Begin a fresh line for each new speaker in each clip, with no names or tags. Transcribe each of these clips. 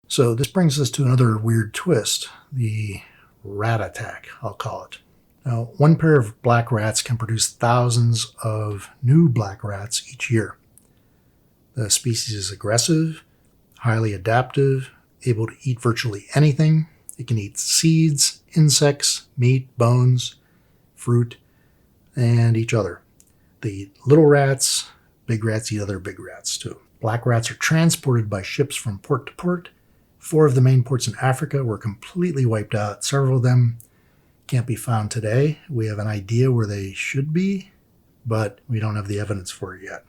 So this brings us to another weird twist, the rat attack, I'll call it. Now, one pair of black rats can produce thousands of new black rats each year. The species is aggressive, highly adaptive, able to eat virtually anything. It can eat seeds, insects, meat, bones, fruit, and each other. They eat little rats. Big rats eat other big rats too. Black rats are transported by ships from port to port. 4 of the main ports in Africa were completely wiped out. Several of them can't be found today. We have an idea where they should be, but we don't have the evidence for it yet.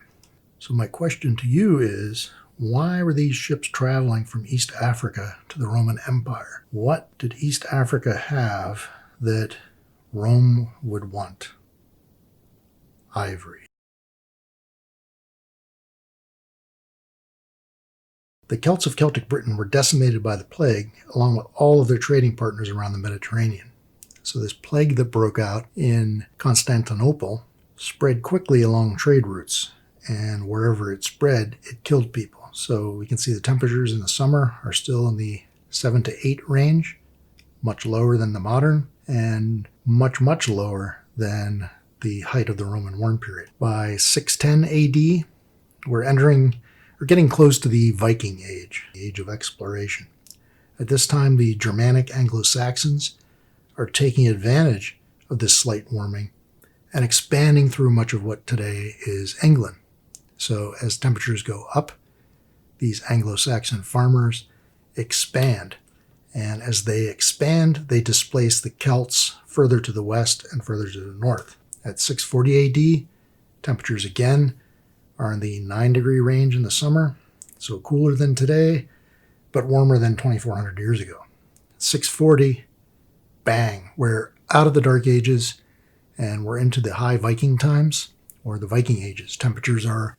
So my question to you is, why were these ships traveling from East Africa to the Roman Empire? What did East Africa have that Rome would want? Ivory. The Celts of Celtic Britain were decimated by the plague, along with all of their trading partners around the Mediterranean. So this plague that broke out in Constantinople spread quickly along trade routes, and wherever it spread, it killed people. So we can see the temperatures in the summer are still in the 7 to 8 range, much lower than the modern, and much, much lower than the height of the Roman warm period. By 610 AD, we're getting close to the Viking Age, the age of exploration. At this time, the Germanic Anglo-Saxons are taking advantage of this slight warming and expanding through much of what today is England. So as temperatures go up, these Anglo-Saxon farmers expand. And as they expand, they displace the Celts further to the west and further to the north. At 640 AD, temperatures again are in the 9-degree range in the summer, so cooler than today, but warmer than 2,400 years ago. 640, bang, we're out of the Dark Ages and we're into the high Viking times, or the Viking Ages. Temperatures are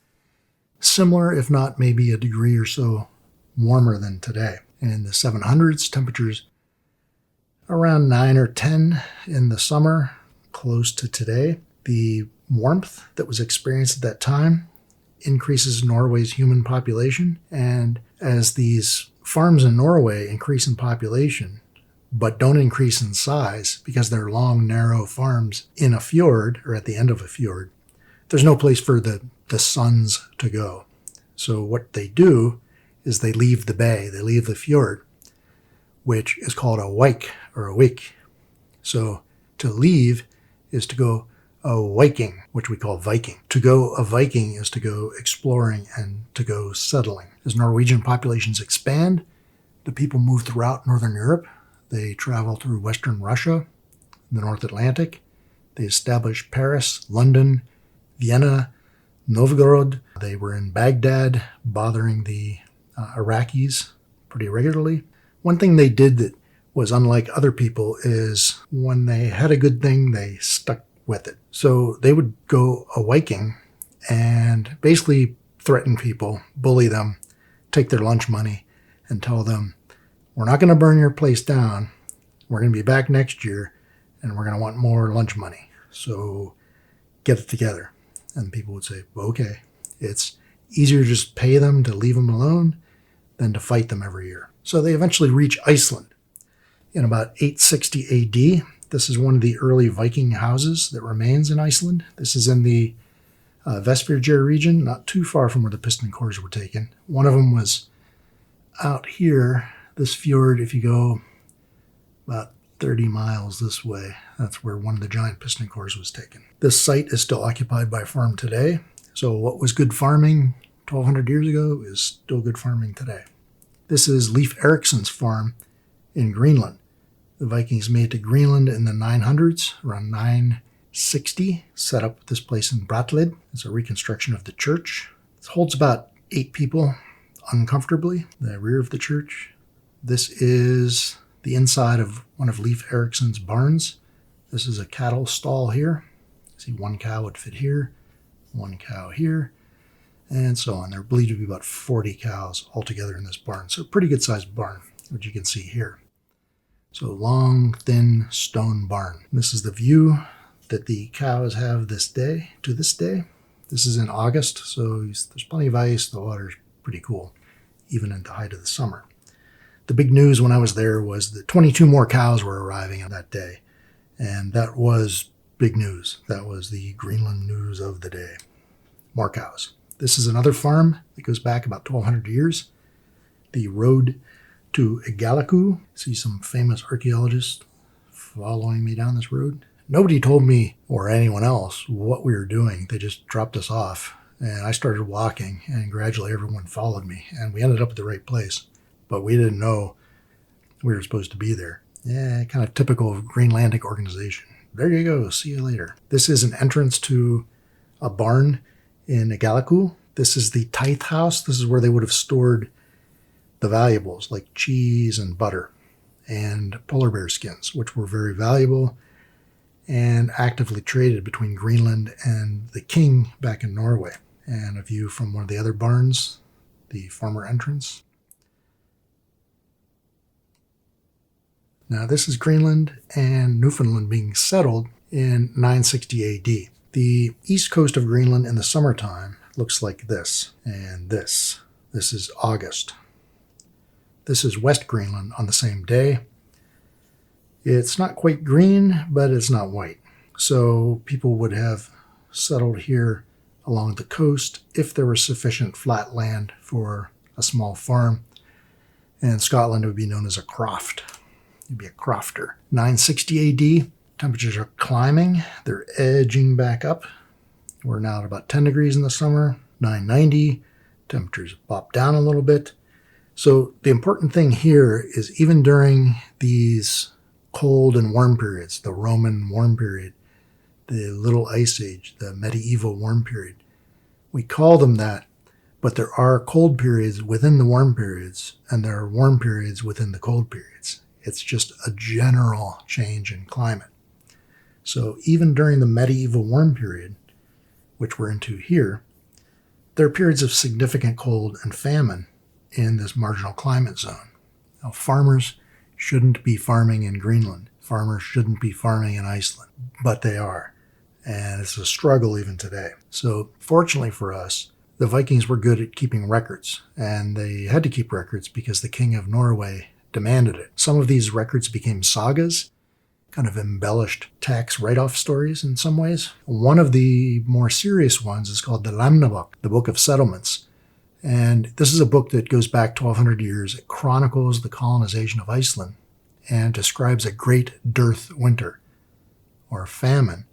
similar, if not maybe a degree or so warmer than today. And in the 700s, temperatures around 9 or 10 in the summer, close to today. The warmth that was experienced at that time increases Norway's human population, and as these farms in Norway increase in population but don't increase in size because they're long, narrow farms in a fjord or at the end of a fjord, there's no place for the sons to go. So what they do is they leave the bay, they leave the fjord, which is called a wike or a wake. So to leave is to go a Viking, which we call Viking. To go a Viking is to go exploring and to go settling. As Norwegian populations expand, the people move throughout Northern Europe. They travel through Western Russia, the North Atlantic. They establish Paris, London, Vienna, Novgorod. They were in Baghdad, bothering the Iraqis pretty regularly. One thing they did that was unlike other people is when they had a good thing, they stuck with it. So they would go a Viking and basically threaten people, bully them, take their lunch money, and tell them, we're not going to burn your place down. We're going to be back next year, and we're going to want more lunch money. So get it together. And people would say, well, okay, it's easier to just pay them to leave them alone than to fight them every year. So they eventually reach Iceland in about 860 AD. This is one of the early Viking houses that remains in Iceland. This is in the Vestfjords region, not too far from where the piston cores were taken. One of them was out here, this fjord. If you go about 30 miles this way, that's where one of the giant piston cores was taken. This site is still occupied by a farm today. So what was good farming 1,200 years ago is still good farming today. This is Leif Erikson's farm in Greenland. The Vikings made it to Greenland in the 900s, around 960, set up this place in Brattahlid. It's a reconstruction of the church. It holds about 8 people uncomfortably, the rear of the church. This is the inside of one of Leif Erikson's barns. This is a cattle stall here. See, one cow would fit here, one cow here, and so on. There are believed to be about 40 cows altogether in this barn. So a pretty good sized barn, which you can see here. So long, thin stone barn. This is the view that the cows have to this day. This is in August, so there's plenty of ice. The water's pretty cool, even in the height of the summer. The big news when I was there was that 22 more cows were arriving on that day. And that was big news. That was the Greenland news of the day. More cows. This is another farm that goes back about 1,200 years. The road to Igaliku. See some famous archaeologists following me down this road. Nobody told me or anyone else what we were doing. They just dropped us off. And I started walking, and gradually everyone followed me. And we ended up at the right place. But we didn't know we were supposed to be there. Yeah, kind of typical of Greenlandic organization. There you go. See you later. This is an entrance to a barn in Igaliku. This is the tithe house. This is where they would have stored the valuables like cheese and butter and polar bear skins, which were very valuable and actively traded between Greenland and the king back in Norway. And a view from one of the other barns, the farmer entrance. Now this is Greenland and Newfoundland being settled in 960 AD. The east coast of Greenland in the summertime looks like this and this. This is August. This is West Greenland on the same day. It's not quite green, but it's not white. So people would have settled here along the coast if there was sufficient flat land for a small farm. In Scotland, it would be known as a croft. You'd be a crofter. 960 AD, temperatures are climbing. They're edging back up. We're now at about 10 degrees in the summer. 990, temperatures pop down a little bit. So the important thing here is even during these cold and warm periods, the Roman warm period, the Little Ice Age, the medieval warm period, we call them that, but there are cold periods within the warm periods, and there are warm periods within the cold periods. It's just a general change in climate. So even during the medieval warm period, which we're into here, there are periods of significant cold and famine in this marginal climate zone. Now, farmers shouldn't be farming in Greenland. Farmers shouldn't be farming in Iceland, but they are. And it's a struggle even today. So fortunately for us, the Vikings were good at keeping records, and they had to keep records because the King of Norway demanded it. Some of these records became sagas, kind of embellished tax write-off stories in some ways. One of the more serious ones is called the Lamnabok, the Book of Settlements. And this is a book that goes back 1,200 years. It chronicles the colonization of Iceland and describes a great dearth winter, or famine,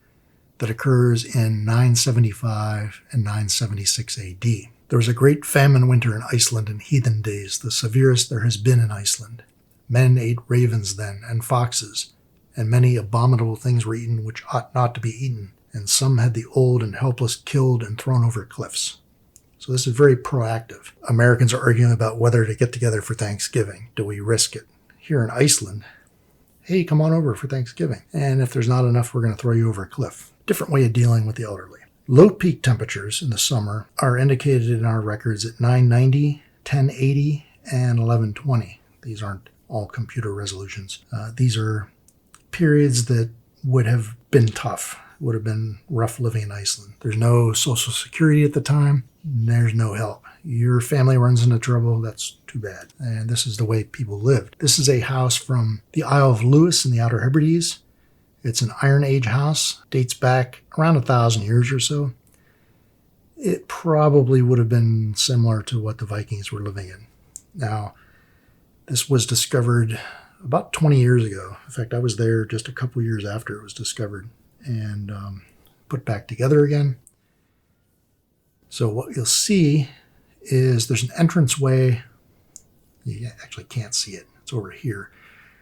that occurs in 975 and 976 AD. There was a great famine winter in Iceland in heathen days, the severest there has been in Iceland. Men ate ravens then, and foxes, and many abominable things were eaten which ought not to be eaten, and some had the old and helpless killed and thrown over cliffs. So this is very proactive. Americans are arguing about whether to get together for Thanksgiving. Do we risk it? Here in Iceland, hey, come on over for Thanksgiving. And if there's not enough, we're going to throw you over a cliff. Different way of dealing with the elderly. Low peak temperatures in the summer are indicated in our records at 990, 1080, and 1120. These aren't all computer resolutions. These are periods that would have been tough, would have been rough living in Iceland. There's no Social Security at the time. There's no help. Your family runs into trouble, that's too bad. And this is the way people lived. This is a house from the Isle of Lewis in the Outer Hebrides. It's an Iron Age house, dates back around 1,000 years or so. It probably would have been similar to what the Vikings were living in. Now, this was discovered about 20 years ago. In fact, I was there just a couple years after it was discovered and put back together again. So what you'll see is there's an entranceway. You actually can't see it. It's over here.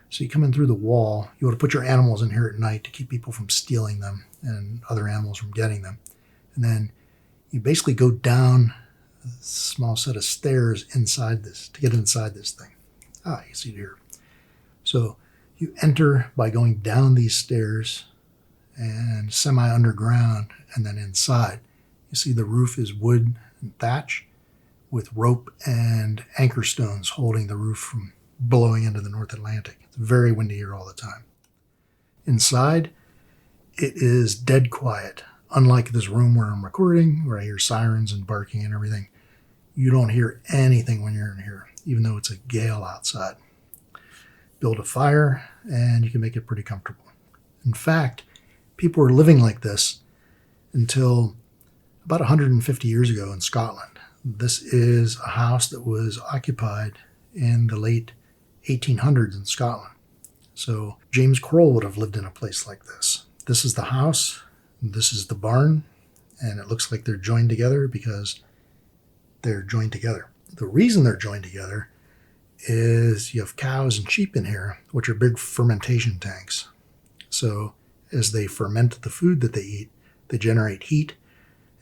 So you come in through the wall. You want to put your animals in here at night to keep people from stealing them and other animals from getting them. And then you basically go down a small set of stairs inside this to get inside this thing. You see it here. So you enter by going down these stairs and semi-underground and then inside. You see the roof is wood and thatch with rope and anchor stones holding the roof from blowing into the North Atlantic. It's very windy here all the time. Inside, it is dead quiet. Unlike this room where I'm recording, where I hear sirens and barking and everything, you don't hear anything when you're in here, even though it's a gale outside. build a fire, and you can make it pretty comfortable. In fact, people were living like this until about 150 years ago in Scotland. This is a house that was occupied in the late 1800s in Scotland. So James Kroll would have lived in a place like this. This is the house, this is the barn, and it looks like they're joined together because they're joined together. The reason they're joined together is you have cows and sheep in here, which are big fermentation tanks. So as they ferment the food that they eat, they generate heat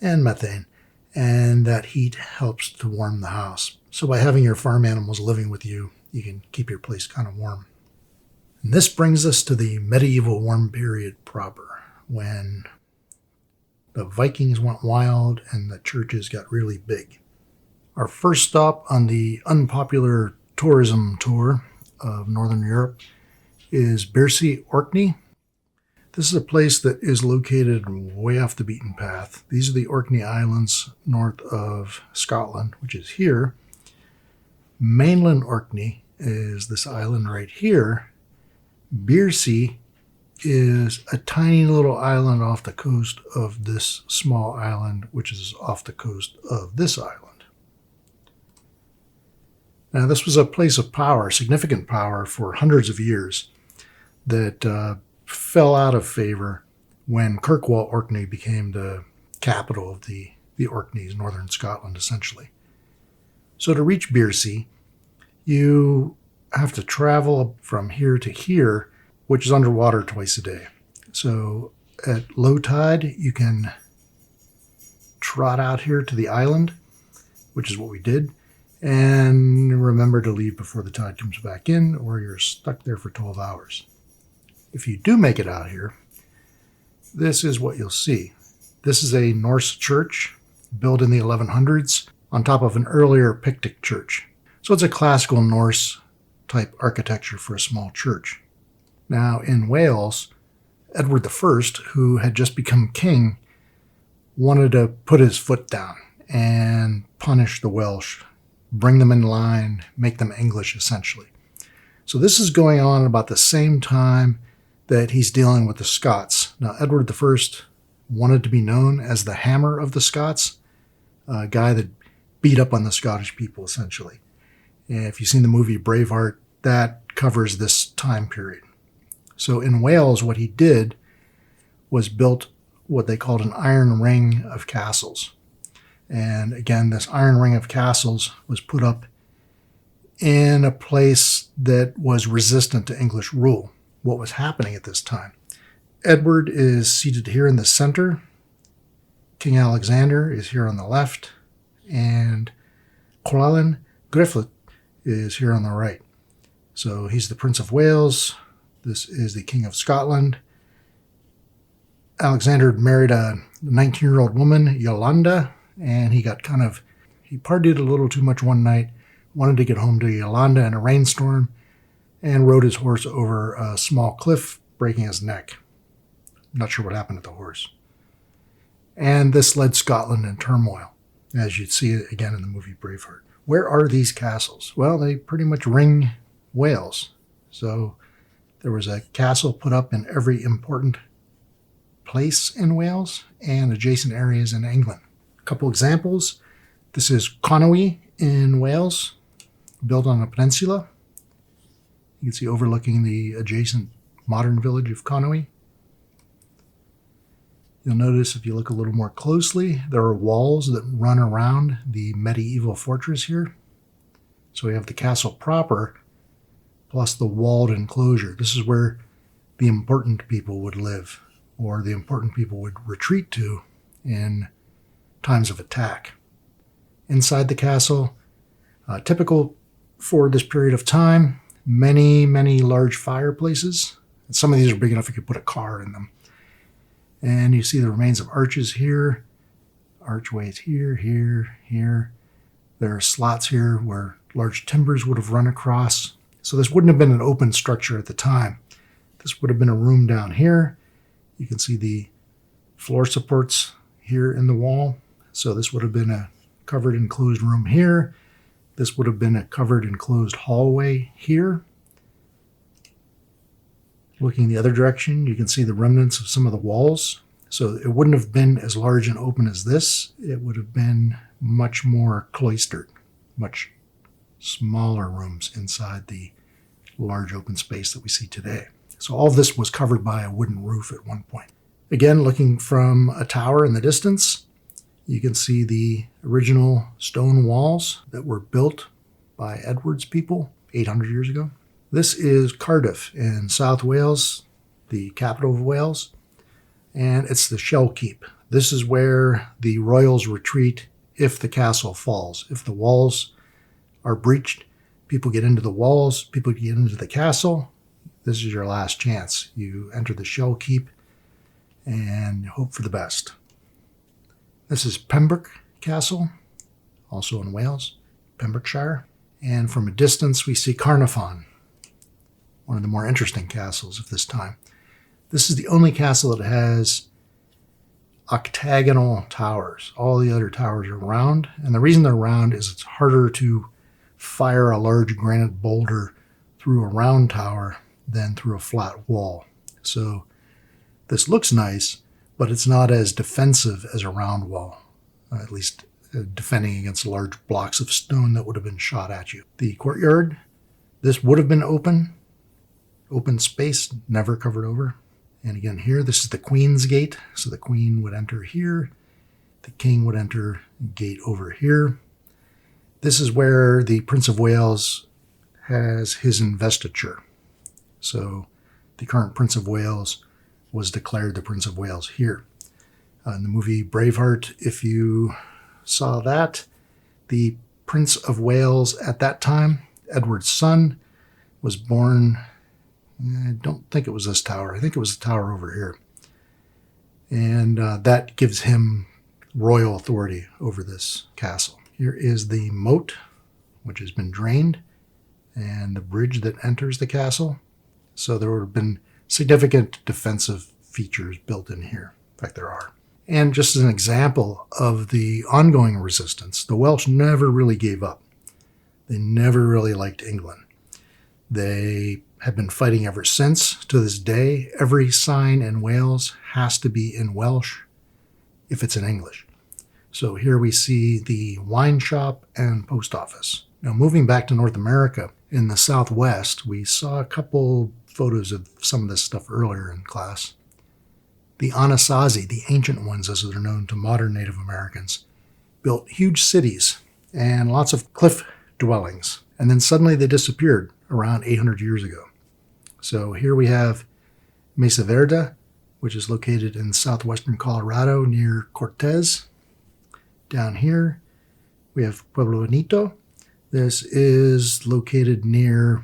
and methane, and that heat helps to warm the house. So by having your farm animals living with you, you can keep your place kind of warm. And this brings us to the medieval warm period proper, when the Vikings went wild and the churches got really big. Our first stop on the unpopular tourism tour of Northern Europe is Bearsea, Orkney. This is a place that is located way off the beaten path. These are the Orkney Islands north of Scotland, which is here. Mainland Orkney is this island right here. Bearsea is a tiny little island off the coast of this small island, which is off the coast of this island. Now, this was a place of power, significant power, for hundreds of years that fell out of favor when Kirkwall, Orkney became the capital of the Orkneys, northern Scotland, essentially. So to reach Bearsea, you have to travel from here to here, which is underwater twice a day. So at low tide, you can trot out here to the island, which is what we did, and remember to leave before the tide comes back in, or you're stuck there for 12 hours. If you do make it out here, this is what you'll see. This is a Norse church built in the 1100s on top of an earlier Pictic church. So it's a classical Norse type architecture for a small church. Now in Wales, Edward I, who had just become king, wanted to put his foot down and punish the Welsh, bring them in line, make them English essentially. So this is going on about the same time that he's dealing with the Scots. Now, Edward I wanted to be known as the Hammer of the Scots, a guy that beat up on the Scottish people, essentially. And if you've seen the movie Braveheart, that covers this time period. So in Wales, what he did was built what they called an iron ring of castles. And again, this iron ring of castles was put up in a place that was resistant to English rule. What was happening at this time? Edward is seated here in the center. King Alexander is here on the left. And Llewellyn Griffith is here on the right. So he's the Prince of Wales. This is the King of Scotland. Alexander married a 19-year-old woman, Yolanda, and he partied a little too much one night, wanted to get home to Yolanda in a rainstorm, and rode his horse over a small cliff, breaking his neck. Not sure what happened to the horse. And this led Scotland in turmoil, as you'd see it again in the movie Braveheart. Where are these castles? Well, they pretty much ring Wales. So there was a castle put up in every important place in Wales and adjacent areas in England. A couple examples. This is Conwy in Wales, built on a peninsula. You can see overlooking the adjacent modern village of Conwy. You'll notice if you look a little more closely, there are walls that run around the medieval fortress here. So we have the castle proper, plus the walled enclosure. This is where the important people would live, or the important people would retreat to in times of attack. Inside the castle, typical for this period of time, many, many large fireplaces. And some of these are big enough you could put a car in them. And you see the remains of arches here, archways here, here, here. There are slots here where large timbers would have run across. So this wouldn't have been an open structure at the time. This would have been a room down here. You can see the floor supports here in the wall. So this would have been a covered enclosed room here. This would have been a covered enclosed hallway here. Looking the other direction, you can see the remnants of some of the walls. So it wouldn't have been as large and open as this. It would have been much more cloistered, much smaller rooms inside the large open space that we see today. So all of this was covered by a wooden roof at one point. Again, looking from a tower in the distance, you can see the original stone walls that were built by Edward's people 800 years ago. This is Cardiff in South Wales, the capital of Wales, and it's the Shell Keep. This is where the royals retreat if the castle falls. If the walls are breached, people get into the walls, people get into the castle. This is your last chance. You enter the Shell Keep and hope for the best. This is Pembroke Castle, also in Wales, Pembrokeshire. And from a distance, we see Caernarfon, one of the more interesting castles of this time. This is the only castle that has octagonal towers. All the other towers are round, and the reason they're round is it's harder to fire a large granite boulder through a round tower than through a flat wall. So this looks nice, but it's not as defensive as a round wall, at least defending against large blocks of stone that would have been shot at you. The courtyard, this would have been open space, never covered over. And again here, this is the Queen's Gate. So the Queen would enter here. The King would enter gate over here. This is where the Prince of Wales has his investiture. So the current Prince of Wales was declared the Prince of Wales here. In the movie Braveheart, if you saw that, the Prince of Wales at that time, Edward's son, was born, I don't think it was this tower. I think it was the tower over here. And that gives him royal authority over this castle. Here is the moat, which has been drained, and the bridge that enters the castle. So there would have been significant defensive features built in here. In fact, there are. And just as an example of the ongoing resistance, the Welsh never really gave up. They never really liked England. They have been fighting ever since. To this day, every sign in Wales has to be in Welsh if it's in English. So here we see the wine shop and post office. Now moving back to North America, in the Southwest, we saw a couple photos of some of this stuff earlier in class. The Anasazi, the ancient ones as they're known to modern Native Americans, built huge cities and lots of cliff dwellings. And then suddenly they disappeared around 800 years ago. So here we have Mesa Verde, which is located in southwestern Colorado near Cortez. Down here, we have Pueblo Bonito. This is located near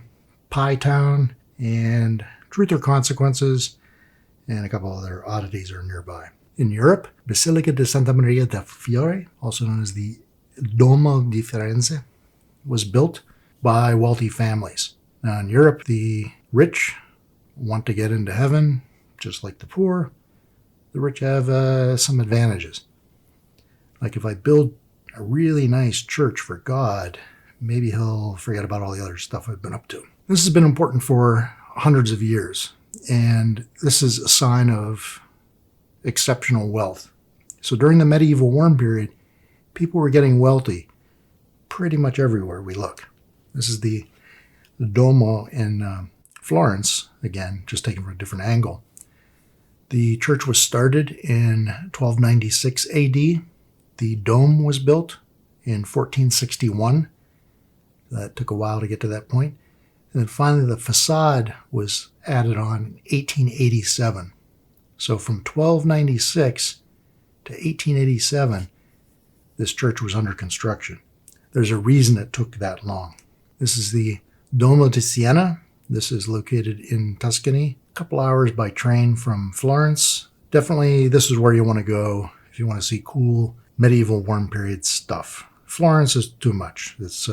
Pie Town, and Truth or Consequences, and a couple other oddities are nearby. In Europe, Basilica di Santa Maria del Fiore, also known as the Duomo di Firenze, was built by wealthy families. Now in Europe, the rich want to get into heaven, just like the poor. The rich have some advantages. Like if I build a really nice church for God, maybe he'll forget about all the other stuff I've been up to. This has been important for hundreds of years, and this is a sign of exceptional wealth. So during the medieval warm period, people were getting wealthy pretty much everywhere we look. This is the Duomo in Florence, again, just taken from a different angle. The church was started in 1296 AD. The dome was built in 1461. That took a while to get to that point. And then finally the facade was added on in 1887. So from 1296 to 1887, this church was under construction. There's a reason it took that long. This is the Duomo di Siena. This is located in Tuscany, a couple hours by train from Florence. Definitely this is where you want to go if you want to see cool medieval warm period stuff. Florence is too much. It's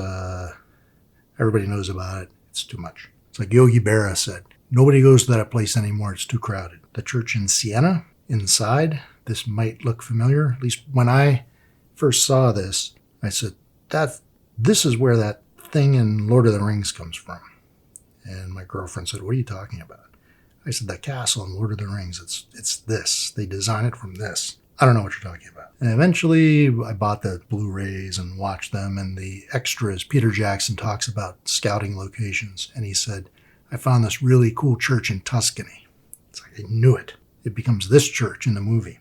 everybody knows about it. It's too much. It's like Yogi Berra said, nobody goes to that place anymore. It's too crowded. The church in Siena, inside, this might look familiar. At least when I first saw this, I said, this is where that thing in Lord of the Rings comes from. And my girlfriend said, what are you talking about? I said, that castle in Lord of the Rings, it's this. They design it from this. I don't know what you're talking about. And eventually I bought the Blu-rays and watched them, and the extras, Peter Jackson talks about scouting locations, and he said, I found this really cool church in Tuscany. It's like, I knew it. It becomes this church in the movie.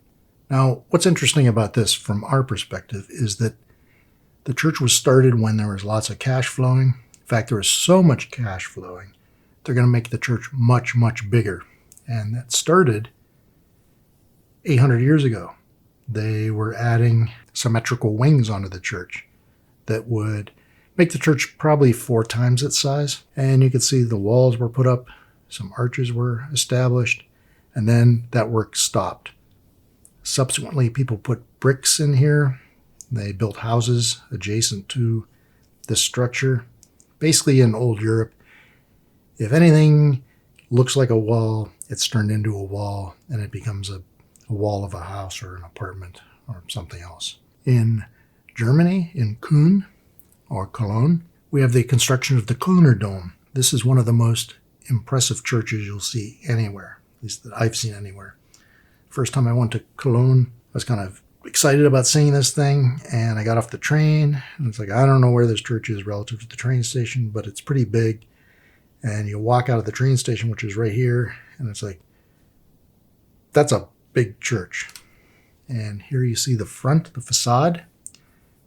Now, what's interesting about this from our perspective is that the church was started when there was lots of cash flowing. In fact, there was so much cash flowing, they're going to make the church much, much bigger. And that started 800 years ago. They were adding symmetrical wings onto the church that would make the church probably 4 times its size. And you could see the walls were put up, some arches were established, and then that work stopped. Subsequently, people put bricks in here. They built houses adjacent to this structure. Basically, in old Europe, if anything looks like a wall, it's turned into a wall, and it becomes a wall of a house or an apartment or something else. In Germany, in Köln or Cologne, we have the construction of the Kölner Dome. This is one of the most impressive churches you'll see anywhere, at least that I've seen anywhere. First time I went to Cologne, I was kind of excited about seeing this thing, and I got off the train, and it's like, I don't know where this church is relative to the train station, but it's pretty big. And you walk out of the train station, which is right here, and it's like, that's a big church. And here you see the front, the facade,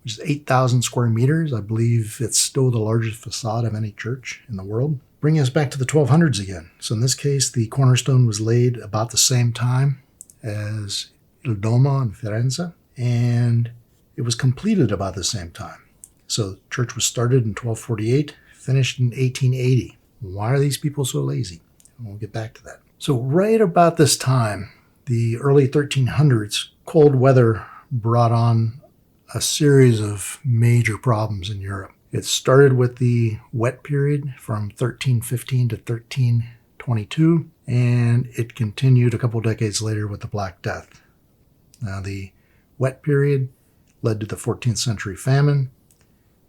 which is 8,000 square meters. I believe it's still the largest facade of any church in the world. Bringing us back to the 1200s again. So in this case, the cornerstone was laid about the same time as Il Duomo in Firenze, and it was completed about the same time. So the church was started in 1248, finished in 1880. Why are these people so lazy? We'll get back to that. So right about this time, the early 1300s, cold weather brought on a series of major problems in Europe. It started with the wet period from 1315 to 1322, and it continued a couple decades later with the Black Death. Now, the wet period led to the 14th century famine,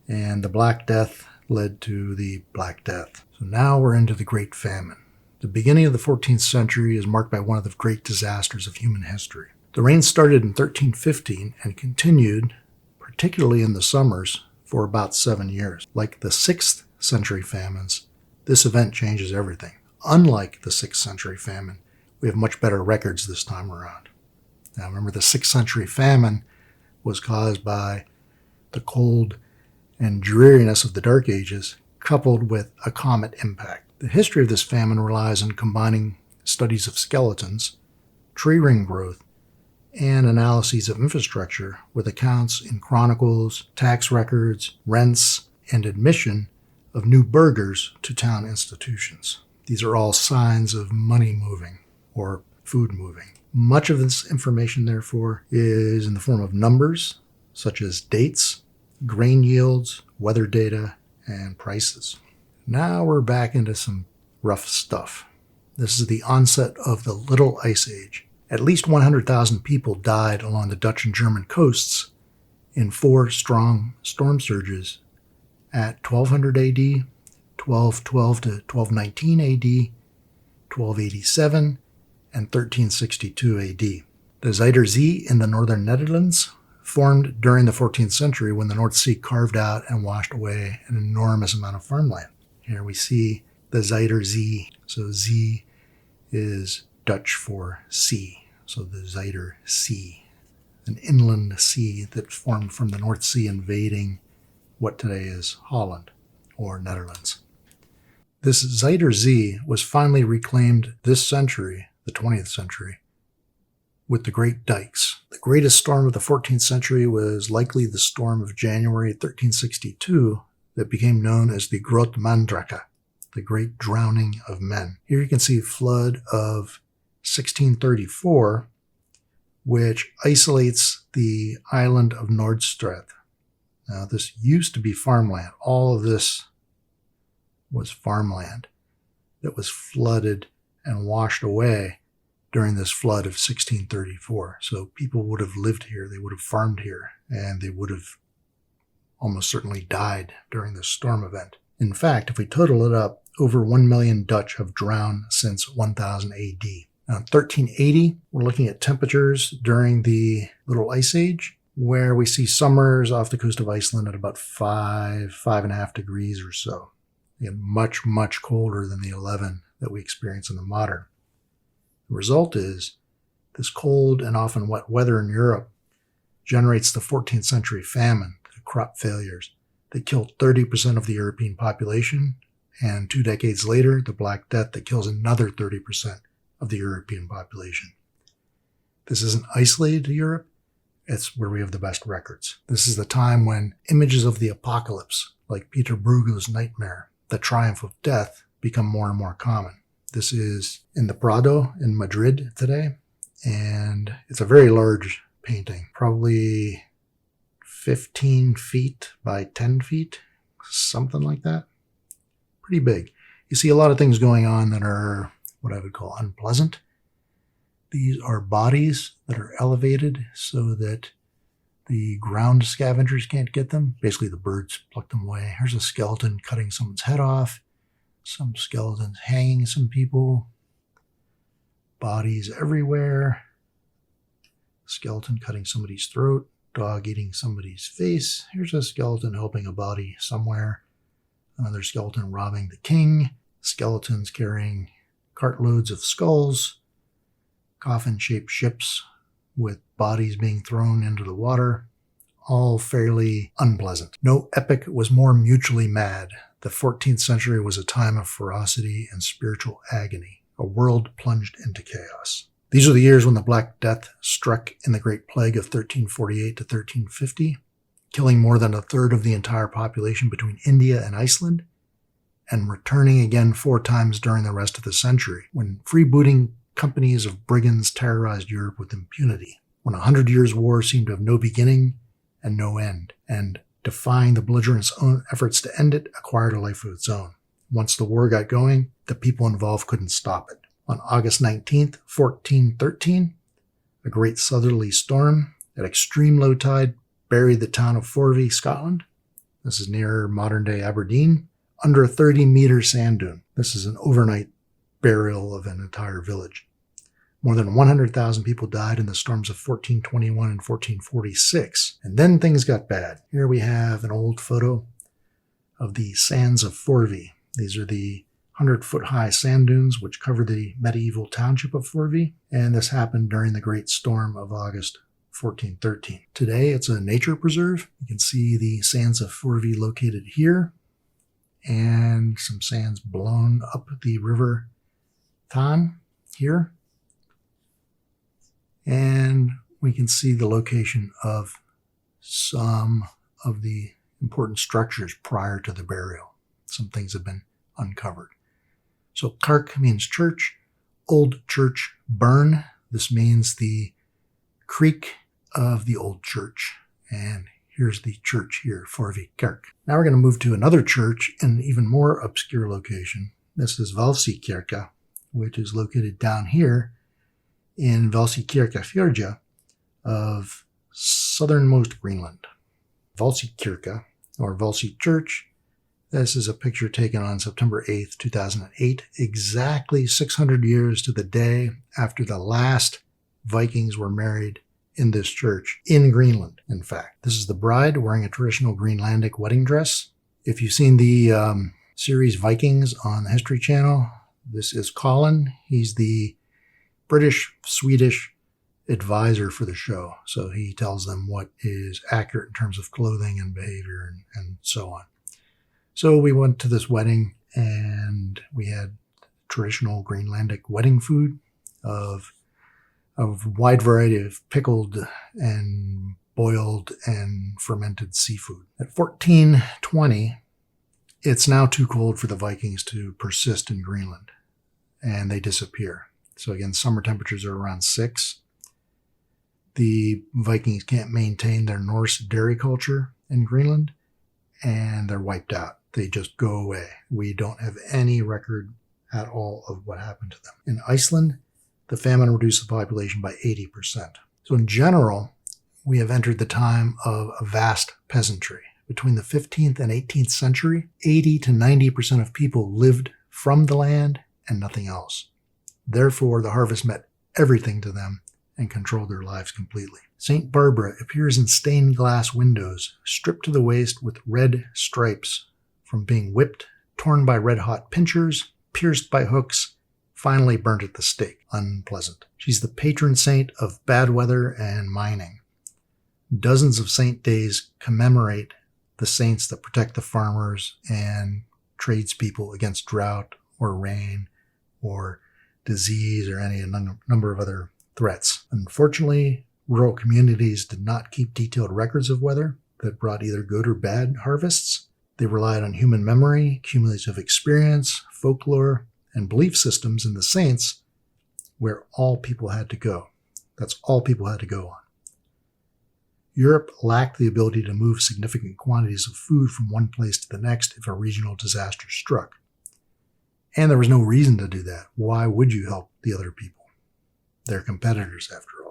and the Black Death led to the Black Death. So now we're into the Great Famine. The beginning of the 14th century is marked by one of the great disasters of human history. The rain started in 1315 and continued, particularly in the summers, for about 7 years. Like the 6th century famines, this event changes everything. Unlike the 6th century famine, we have much better records this time around. Now remember, the 6th century famine was caused by the cold and dreariness of the Dark Ages, coupled with a comet impact. The history of this famine relies on combining studies of skeletons, tree ring growth, and analyses of infrastructure with accounts in chronicles, tax records, rents, and admission of new burghers to town institutions. These are all signs of money moving or food moving. Much of this information, therefore, is in the form of numbers, such as dates, grain yields, weather data, and prices. Now we're back into some rough stuff. This is the onset of the Little Ice Age. At least 100,000 people died along the Dutch and German coasts in 4 strong storm surges at 1200 AD, 1212 to 1219 AD, 1287, and 1362 AD. The Zuider Zee in the northern Netherlands formed during the 14th century when the North Sea carved out and washed away an enormous amount of farmland. Here we see the Zuider Zee. So Zee is Dutch for sea. So the Zuider Sea, an inland sea that formed from the North Sea invading what today is Holland or Netherlands. This Zuider Zee was finally reclaimed this century, the 20th century, with the Great Dykes. The greatest storm of the 14th century was likely the storm of January 1362 that became known as the Groot Mandrake, the Great Drowning of Men. Here you can see a flood of 1634, which isolates the island of Nordstreet. Now, this used to be farmland. All of this was farmland that was flooded and washed away during this flood of 1634. So people would have lived here, they would have farmed here, and they would have almost certainly died during this storm event. In fact, if we total it up, over 1 million Dutch have drowned since 1000 AD. Now, in 1380, we're looking at temperatures during the Little Ice Age, where we see summers off the coast of Iceland at about 5.5 degrees or so. Again, much, much colder than the 11 that we experience in the modern. The result is this cold and often wet weather in Europe generates the 14th century famine, the crop failures that killed 30% of the European population, and 2 decades later, the Black Death that kills another 30% of the European population. This isn't isolated to Europe. It's where we have the best records. This is the time when images of the apocalypse, like Peter Bruegel's Nightmare, the triumph of death, become more and more common. This is in the Prado in Madrid today, and it's a very large painting, probably 15 feet by 10 feet, something like that. Pretty big. You see a lot of things going on that are what I would call unpleasant. These are bodies that are elevated so that the ground scavengers can't get them. Basically, the birds pluck them away. Here's a skeleton cutting someone's head off. Some skeletons hanging some people. Bodies everywhere. Skeleton cutting somebody's throat. Dog eating somebody's face. Here's a skeleton helping a body somewhere. Another skeleton robbing the king. Skeletons carrying cartloads of skulls. Coffin-shaped ships with bodies being thrown into the water. All fairly unpleasant. No epoch was more mutually mad. The 14th century was a time of ferocity and spiritual agony. A world plunged into chaos. These are the years when the Black Death struck in the Great Plague of 1348 to 1350, killing more than a third of the entire population between India and Iceland, and returning again 4 times during the rest of the century, when freebooting companies of brigands terrorized Europe with impunity, when 100 Years' War seemed to have no beginning and no end, and defying the belligerents' own efforts to end it, acquired a life of its own. Once the war got going, the people involved couldn't stop it. On August 19th, 1413, a great southerly storm at extreme low tide buried the town of Forvey, Scotland. This is near modern-day Aberdeen, under a 30-meter sand dune. This is an overnight burial of an entire village. More than 100,000 people died in the storms of 1421 and 1446. And then things got bad. Here we have an old photo of the sands of Forvey. These are the 100-foot-high sand dunes which cover the medieval township of Forvey. And this happened during the Great Storm of August 1413. Today, it's a nature preserve. You can see the sands of Forvey located here, and some sands blown up the River Than here. And we can see the location of some of the important structures prior to the burial. Some things have been uncovered. So Kirk means church, Old Church Burn. This means the creek of the old church. And here's the church here, Forvey Kirk. Now we're going to move to another church in an even more obscure location. This is Valsykirke, which is located down here in Valsykirkefjörður of southernmost Greenland. Valsykirke, or Valsy Church, this is a picture taken on September 8th, 2008, exactly 600 years to the day after the last Vikings were married in this church, in Greenland, in fact. This is the bride wearing a traditional Greenlandic wedding dress. If you've seen the series Vikings on the History Channel, this is Colin. He's the British-Swedish advisor for the show. So he tells them what is accurate in terms of clothing and behavior and so on. So we went to this wedding and we had traditional Greenlandic wedding food of a wide variety of pickled and boiled and fermented seafood. At 1420, it's now too cold for the Vikings to persist in Greenland, and they disappear. So again, summer temperatures are around 6. The Vikings can't maintain their Norse dairy culture in Greenland, and they're wiped out. They just go away. We don't have any record at all of what happened to them. In Iceland, the famine reduced the population by 80%. So in general, we have entered the time of a vast peasantry. Between the 15th and 18th century, 80 to 90% of people lived from the land and nothing else. Therefore, the harvest meant everything to them and controlled their lives completely. St. Barbara appears in stained glass windows, stripped to the waist with red stripes from being whipped, torn by red-hot pincers, pierced by hooks, finally burnt at the stake. Unpleasant. She's the patron saint of bad weather and mining. Dozens of saint days commemorate the saints that protect the farmers and tradespeople against drought or rain or disease or any number of other threats. Unfortunately, rural communities did not keep detailed records of weather that brought either good or bad harvests. They relied on human memory, cumulative experience, folklore, and belief systems in the saints, where all people had to go. That's all people had to go on. Europe lacked the ability to move significant quantities of food from one place to the next if a regional disaster struck. And there was no reason to do that. Why would you help the other people? They're competitors, after all.